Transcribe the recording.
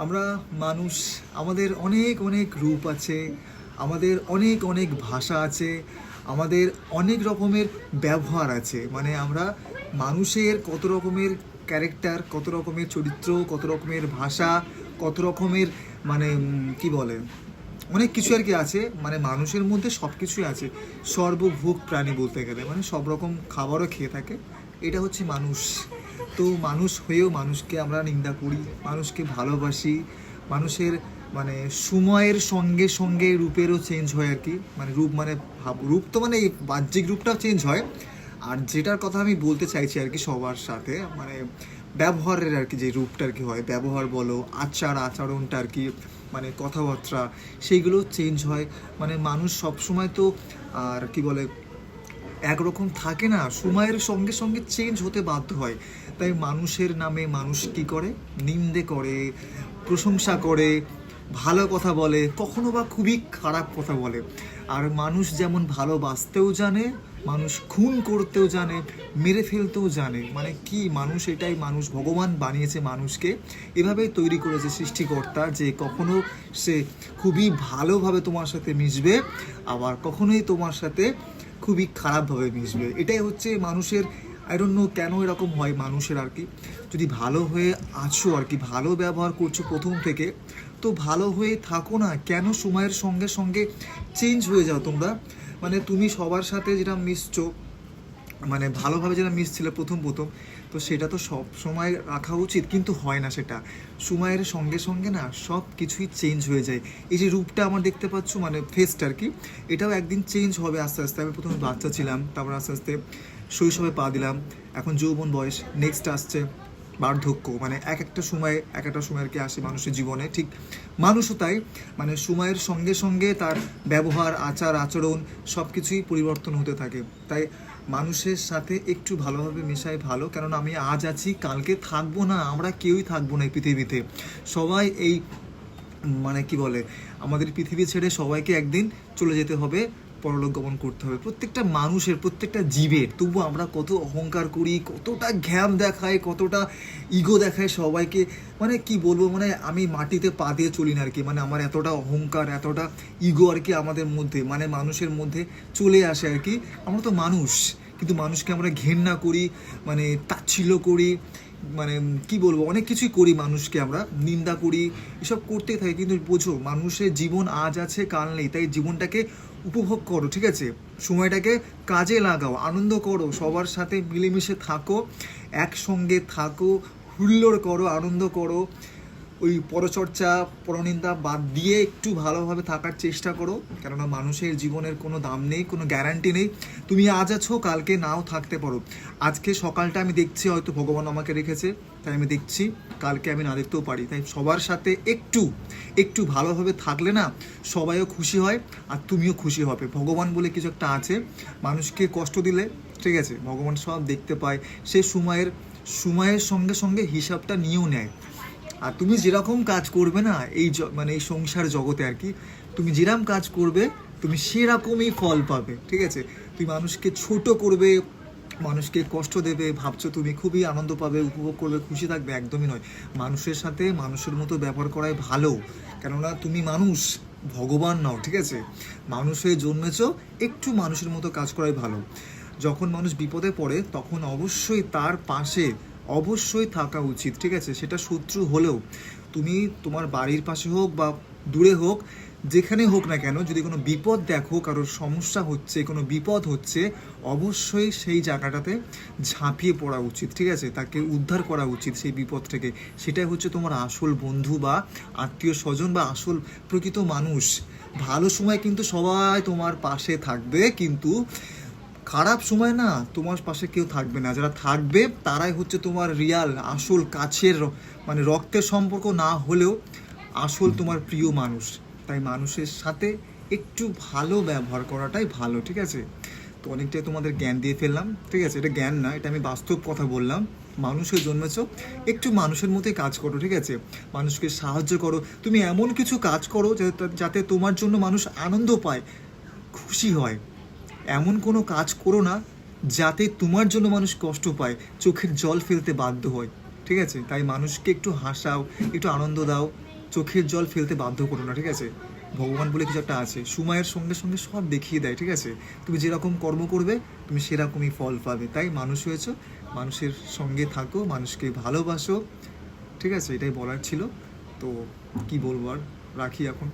আমরা মানুষ, আমাদের অনেক অনেক রূপ আছে, আমাদের অনেক অনেক ভাষা আছে, আমাদের অনেক রকমের ব্যবহার আছে। মানে আমরা মানুষের কত রকমের ক্যারেক্টার, কত রকমের চরিত্র, কত রকমের ভাষা, কত রকমের মানে কি বলে, অনেক কিছু আর কি আছে। মানে মানুষের মধ্যে সব কিছুই আছে। সর্বভোগ প্রাণী বলতে গেলে মানে সব রকম খাবারও খেয়ে থাকে। এটা হচ্ছে মানুষ। তো মানুষ হয়েও মানুষকে আমরা নিন্দা করি, মানুষকে ভালোবাসি। মানুষের মানে সময়ের সঙ্গে সঙ্গে রূপেরও চেঞ্জ হয় আর কি। মানে রূপ মানে রূপ তো মানে এই বাহ্যিক রূপটাও চেঞ্জ হয়। আর যেটার কথা আমি বলতে চাইছি আর কি সবার সাথে, মানে ব্যবহারের আর কি যে রূপটা আর কি হয়, ব্যবহার বলো, আচরণটা আর কি, মানে কথাবার্তা, সেইগুলো চেঞ্জ হয়। মানে মানুষ সবসময় তো আর কি বলে একরকম থাকে না, সময়ের সঙ্গে সঙ্গে চেঞ্জ হতে বাধ্য হয়। তাই মানুষের নামে মানুষ কী করে, নিন্দে করে, প্রশংসা করে, ভালো কথা বলে, কখনো বা খুবই খারাপ কথা বলে। আর মানুষ যেমন ভালোবাসতেও জানে, মানুষ খুন করতেও জানে, মেরে ফেলতেও জানে। মানে কি মানুষ, এটাই মানুষ, ভগবান বানিয়েছে মানুষকে, এভাবেই তৈরি করেছে সৃষ্টিকর্তা, যে কখনো সে খুবই ভালোভাবে তোমার সাথে মিশবে, আবার কখনোই তোমার সাথে খুবই খারাপভাবে মিশবে। এটাই হচ্ছে মানুষের, আই ডোন্ট নো কেন এরকম হয় মানুষের আর কি। যদি ভালো হয়ে আছো আর কি, ভালো ব্যবহার করছো প্রথম থেকে, তো ভালো হয়ে থাকো না। কেন সময়ের সঙ্গে সঙ্গে চেঞ্জ হয়ে যাও তোমরা? মানে তুমি সবার সাথে যেটা মিশছো, মানে ভালোভাবে যেটা মিশছিলে প্রথম প্রথম, তো সেটা তো সব সময় রাখা উচিত, কিন্তু হয় না সেটা। সময়ের সঙ্গে সঙ্গে না সব কিছুই চেঞ্জ হয়ে যায়। এই যে রূপটা আমার দেখতে পাচ্ছ, মানে ফেসটা আর কি, এটাও একদিন চেঞ্জ হবে আস্তে আস্তে। আমি প্রথমে বাচ্চা ছিলাম, তারপর আস্তে আস্তে শৈশবে পা দিলাম, এখন যৌবন বয়স, নেক্সট আসছে বার্ধক্য। মানে এক একটা সময় এক একটা সময় আর কি আসে মানুষের জীবনে, ঠিক মানুষও তাই। মানে সময়ের সঙ্গে সঙ্গে তার ব্যবহার, আচরণ সব কিছুই পরিবর্তন হতে থাকে। তাই মানুষের সাথে একটু ভালোভাবে মেশাই ভালো, কেননা আমি আজ আছি, কালকে থাকবো না, আমরা কেউই থাকবো না এই পৃথিবীতে। সবাই এই মানে কি বলে, আমাদের পৃথিবী ছেড়ে সবাইকে একদিন চলে যেতে হবে, পরলোক গমন করতে হবে প্রত্যেকটা মানুষের, প্রত্যেকটা জীবের। তবু আমরা কত অহংকার করি, কতটা ঘ্যাম দেখাই, কতটা ইগো দেখাই সবাইকে। মানে কি বলবো, মানে আমি মাটিতে পা দিয়ে চলি না আর কি। মানে আমার এতটা অহংকার, এতটা ইগো আর কি আমাদের মধ্যে, মানে মানুষের মধ্যে চলে আসে আর কি। আমরা তো মানুষ, কিন্তু মানুষকে আমরা ঘেন্না করি, মানে তাচ্ছিল্য করি, মানে কি বলবো, অনেক কিছুই করি, মানুষকে আমরা নিন্দা করি, এসব করতেই থাকি। কিন্তু বোঝো, মানুষের জীবন আজ আছে, কাল নেই। তাই জীবনটাকে উপভোগ করো, ঠিক আছে? সময়টাকে কাজে লাগাও, আনন্দ করো, সবার সাথে মিলেমিশে থাকো, একসঙ্গে থাকো, হুল্লোড় করো, আনন্দ করো। ওই পরচর্চা, পরনিন্দা বাদ দিয়ে একটু ভালোভাবে থাকার চেষ্টা করো। কেননা মানুষের জীবনের কোনো দাম নেই, কোনো গ্যারান্টি নেই। তুমি আজ আছো, কালকে নাও থাকতে পারো। আজকে সকালটা আমি দেখছি, হয়তো ভগবান আমাকে রেখেছে, তাই আমি দেখছি, কালকে আমি না দেখতেও পারি। তাই সবার সাথে একটু একটু ভালোভাবে থাকলে না সবাইও খুশি হয়, আর তুমিও খুশি হবে। ভগবান বলে কিছু একটা আছে, মানুষকে কষ্ট দিলে, ঠিক আছে, ভগবান সব দেখতে পায়, সে সময়ের সঙ্গে সঙ্গে হিসাবটা নিয়েও নেয়। আর তুমি যেরকম কাজ করবে না এই মানে এই সংসার জগতে আর কি, তুমি যেরকম কাজ করবে তুমি সেরকমই ফল পাবে, ঠিক আছে? তুমি মানুষকে ছোট করবে, মানুষকে কষ্ট দেবে, ভাবছো তুমি খুবই আনন্দ পাবে, উপভোগ করবে, খুশি থাকবে, একদমই নয়। মানুষের সাথে মানুষের মতো ব্যবহার করাই ভালো। কেননা তুমি মানুষ, ভগবান নও, ঠিক আছে? মানুষ হয়ে জন্মেছো, একটু মানুষের মতো কাজ করাই ভালো। যখন মানুষ বিপদে পড়ে তখন অবশ্যই তার পাশে অবশ্যই থাকা উচিত, ঠিক আছে? সেটা শত্রু হলেও, তুমি তোমার বাড়ির পাশে হোক বা দূরে হোক, যেখানে হোক না কেন, যদি কোনো বিপদ দেখো, কারোর সমস্যা হচ্ছে, কোনো বিপদ হচ্ছে, অবশ্যই সেই জায়গাটাতে ঝাঁপিয়ে পড়া উচিত, ঠিক আছে? তাকে উদ্ধার করা উচিত সেই বিপদ থেকে। সেটাই হচ্ছে তোমার আসল বন্ধু বা আত্মীয় স্বজন বা আসল প্রকৃত মানুষ। ভালো সময় কিন্তু সবাই তোমার পাশে থাকবে, কিন্তু খারাপ সময় না তোমার পাশে কেউ থাকবে না। যারা থাকবে তারাই হচ্ছে তোমার রিয়াল, আসল কাছের, মানে রক্তের সম্পর্ক না হলেও আসল তোমার প্রিয় মানুষ। তাই মানুষের সাথে একটু ভালো ব্যবহার করাটাই ভালো, ঠিক আছে? তো অনেকটাই তোমাদের জ্ঞান দিয়ে ফেললাম, ঠিক আছে? এটা জ্ঞান না, এটা আমি বাস্তব কথা বললাম। মানুষ হয়ে জন্মেছো, একটু মানুষের মতোই কাজ করো, ঠিক আছে? মানুষকে সাহায্য করো, তুমি এমন কিছু কাজ করো যাতে তোমার জন্য মানুষ আনন্দ পায়, খুশি হয়। এমন কোনো কাজ করো না যাতে তোমার জন্য মানুষ কষ্ট পায়, চোখের জল ফেলতে বাধ্য হয়। ঠিক আছে? তাই মানুষকে একটু হাসাও, একটু আনন্দ দাও, চোখের জল ফেলতে বাধ্য করো না, ঠিক আছে? ভগবান বলে কিছু একটা আছে, সময়ের সঙ্গে সঙ্গে সব দেখিয়ে দেয়, ঠিক আছে? তুমি যেরকম কর্ম করবে তুমি সেরকমই ফল পাবে। তাই মানুষ হয়েছো, মানুষের সঙ্গে থাকো, মানুষকে ভালোবাসো, ঠিক আছে? এটাই বলার ছিল। তো কি বলবো আর, রাখি এখন।